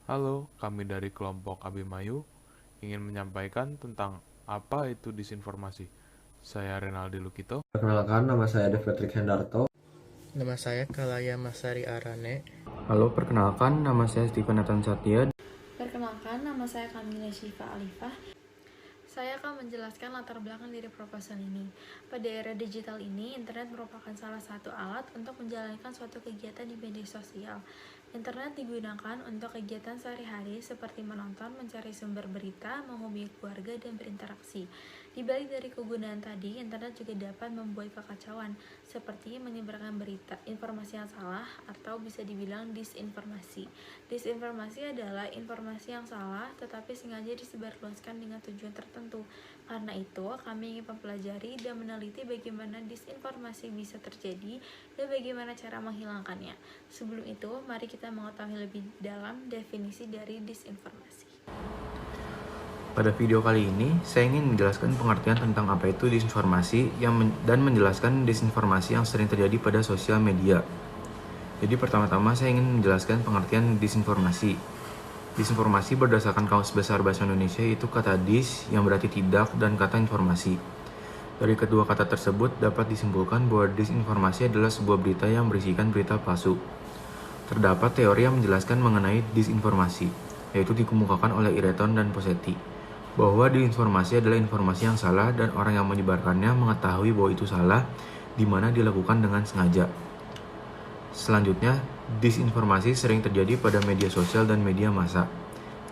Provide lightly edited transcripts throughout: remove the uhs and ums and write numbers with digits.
Halo, kami dari kelompok Abimayu ingin menyampaikan tentang apa itu disinformasi. Saya Renaldi Lukito. Perkenalkan, nama saya Devletrik Hendarto. Nama saya Kalaya Masari Arane. Halo, perkenalkan nama saya Steven Nathan Satya. Perkenalkan, nama saya Kamila Syifa Alifah. Saya akan menjelaskan latar belakang dari proposal ini. Pada era digital ini, internet merupakan salah satu alat untuk menjalankan suatu kegiatan di media sosial. Internet digunakan untuk kegiatan sehari-hari seperti menonton, mencari sumber berita, menghubungi keluarga, dan berinteraksi. Di balik dari kegunaan tadi, internet juga dapat membuat kekacauan, seperti menyebarkan berita, informasi yang salah, atau bisa dibilang disinformasi. Disinformasi adalah informasi yang salah, tetapi sengaja disebarluaskan dengan tujuan tertentu. Karena itu, kami ingin mempelajari dan meneliti bagaimana disinformasi bisa terjadi dan bagaimana cara menghilangkannya. Sebelum itu, mari kita mengetahui lebih dalam definisi dari disinformasi. Pada video kali ini, saya ingin menjelaskan pengertian tentang apa itu disinformasi dan menjelaskan disinformasi yang sering terjadi pada sosial media. Jadi pertama-tama saya ingin menjelaskan pengertian disinformasi. Disinformasi berdasarkan Kamus Besar Bahasa Indonesia itu kata dis yang berarti tidak dan kata informasi. Dari kedua kata tersebut dapat disimpulkan bahwa disinformasi adalah sebuah berita yang berisikan berita palsu. Terdapat teori yang menjelaskan mengenai disinformasi, yaitu dikemukakan oleh Ireton dan Posetti, bahwa disinformasi adalah informasi yang salah dan orang yang menyebarkannya mengetahui bahwa itu salah, di mana dilakukan dengan sengaja. Selanjutnya, disinformasi sering terjadi pada media sosial dan media massa.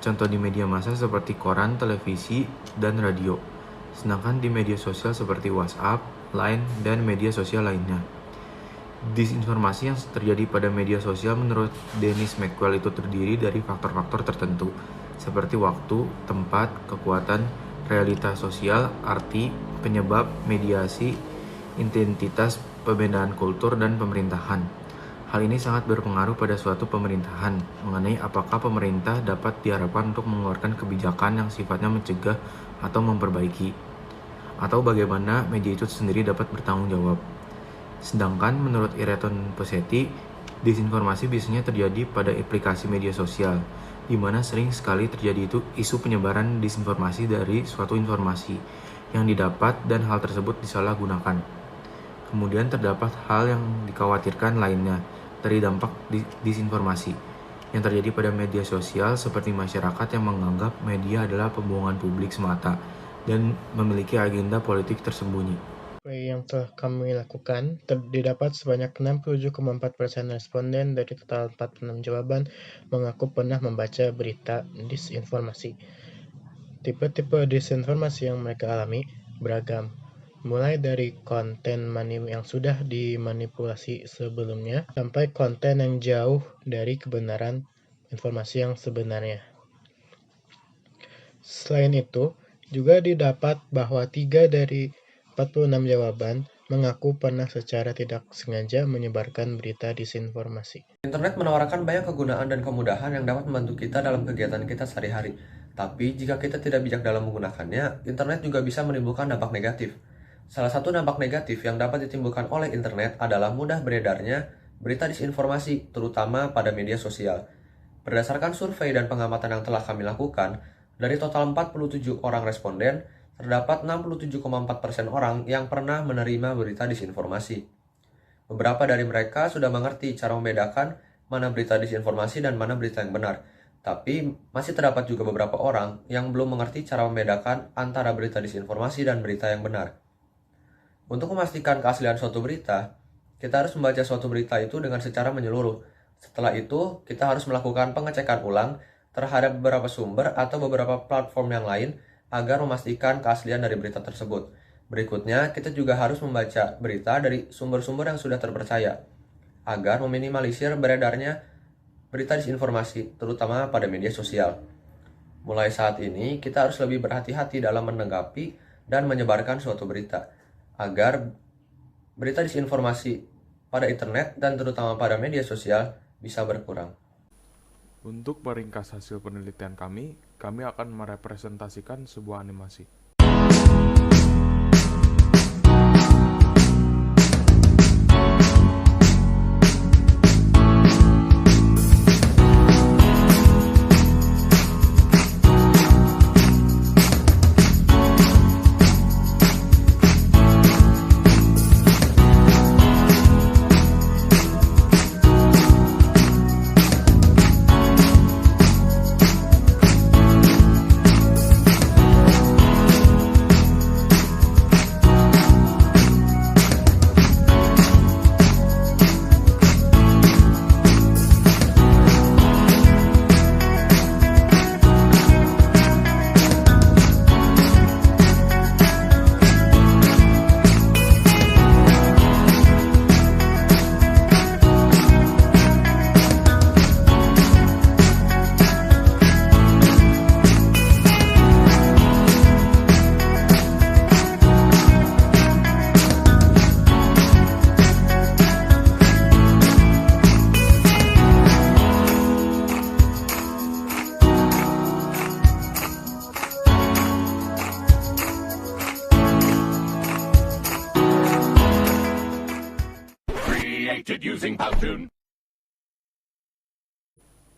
Contoh di media massa seperti koran, televisi, dan radio. Sedangkan di media sosial seperti WhatsApp, Line, dan media sosial lainnya. Disinformasi yang terjadi pada media sosial menurut Dennis McQuell itu terdiri dari faktor-faktor tertentu, seperti waktu, tempat, kekuatan, realitas sosial, arti, penyebab, mediasi, identitas, pembedaan kultur, dan pemerintahan. Hal ini sangat berpengaruh pada suatu pemerintahan mengenai apakah pemerintah dapat diharapkan untuk mengeluarkan kebijakan yang sifatnya mencegah atau memperbaiki, atau bagaimana media itu sendiri dapat bertanggung jawab. Sedangkan menurut Ireton Posetti, disinformasi biasanya terjadi pada aplikasi media sosial, di mana sering sekali terjadi itu isu penyebaran disinformasi dari suatu informasi yang didapat dan hal tersebut disalahgunakan. Kemudian terdapat hal yang dikhawatirkan lainnya dari dampak disinformasi yang terjadi pada media sosial seperti masyarakat yang menganggap media adalah pembohongan publik semata dan memiliki agenda politik tersembunyi. Yang telah kami lakukan, didapat sebanyak 67,4% responden dari total 46 jawaban mengaku pernah membaca berita disinformasi. Tipe-tipe disinformasi yang mereka alami beragam, mulai dari konten yang sudah dimanipulasi sebelumnya sampai konten yang jauh dari kebenaran informasi yang sebenarnya. Selain itu, juga didapat bahwa 3 dari 46 jawaban mengaku pernah secara tidak sengaja menyebarkan berita disinformasi. Internet menawarkan banyak kegunaan dan kemudahan yang dapat membantu kita dalam kegiatan kita sehari-hari. Tapi jika kita tidak bijak dalam menggunakannya, internet juga bisa menimbulkan dampak negatif. Salah satu dampak negatif yang dapat ditimbulkan oleh internet adalah mudah beredarnya berita disinformasi, terutama pada media sosial. Berdasarkan survei dan pengamatan yang telah kami lakukan, dari total 47 orang responden, terdapat 67,4% orang yang pernah menerima berita disinformasi. Beberapa dari mereka sudah mengerti cara membedakan mana berita disinformasi dan mana berita yang benar. Tapi masih terdapat juga beberapa orang yang belum mengerti cara membedakan antara berita disinformasi dan berita yang benar. Untuk memastikan keaslian suatu berita, kita harus membaca suatu berita itu dengan secara menyeluruh. Setelah itu, kita harus melakukan pengecekan ulang terhadap beberapa sumber atau beberapa platform yang lain agar memastikan keaslian dari berita tersebut. Berikutnya, kita juga harus membaca berita dari sumber-sumber yang sudah terpercaya agar meminimalisir beredarnya berita disinformasi, terutama pada media sosial. Mulai saat ini, kita harus lebih berhati-hati dalam menanggapi dan menyebarkan suatu berita, agar berita disinformasi pada internet dan terutama pada media sosial bisa berkurang. Untuk meringkas hasil penelitian kami akan merepresentasikan sebuah animasi.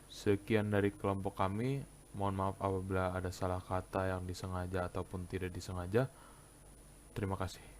Sekian dari kelompok kami. Mohon maaf apabila ada salah kata yang disengaja ataupun tidak disengaja. Terima kasih.